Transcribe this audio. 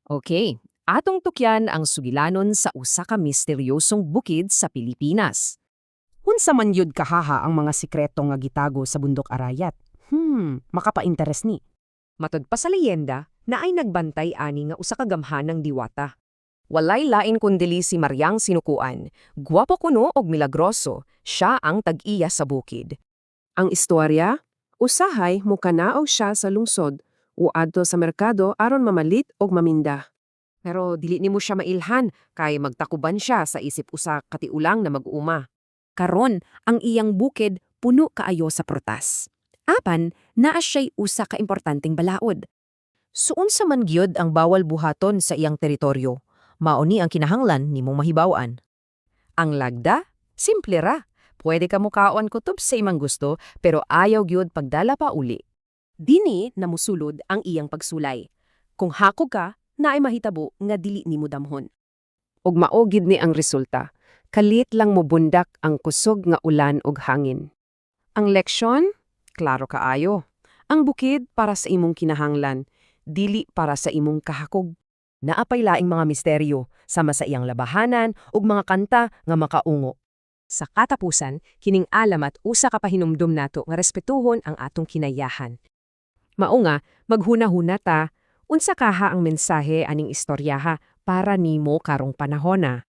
Okay, atong tukyan ang sugilanon sa usa ka misteryosong bukid sa Pilipinas. Unsa man yud kahaha ang mga sikreto nga gitago sa bundok arayat? Makapainteres ni. Matod pa sa leyenda, na ay nagbantay ani nga usa ka gamhanang diwata. Walay lain kundili si Mariang Sinukuan, guwapo kuno og milagroso, siya ang tag-iya sa bukid. Ang istorya, usahay mukanaog siya sa lungsod o adto sa merkado aron mamalit og maminda. Pero dili nimo siya mailhan kay magtakuban siya sa isip usa katiulang na mag-uma. Karon, ang iyang bukid puno kaayo sa prutas. Apan, naa siya'y usa ka importanteng balaod. Suon sa man gyud ang bawal buhaton sa iyang teritoryo. Mauni ang kinahanglan nimong mahibaw-an. Ang lagda, simple ra. Pwede ka mukaon kutob sa imong gusto pero ayaw gyud pagdala pa uli. Dini namusulod ang iyang pagsulay. Kung hakog ka, naay mahitabo nga dili nimo damhon. Og maogid ni ang resulta. Kalit lang mobundak ang kusog nga ulan ug hangin. Ang leksyon, klaro kaayo. Ang bukid para sa imong kinahanglan, dili para sa imong kahakog. Naapay laing mga misteryo, sama sa iyang labahanan ug mga kanta nga makaungo. Sa katapusan, kining alamat usa ka pahinumdum nato nga respetuhon ang atong kinayahan. Mao nga, maghuna-huna ta, unsa kaha ang mensahe aning istoryaha para nimo karong panahona.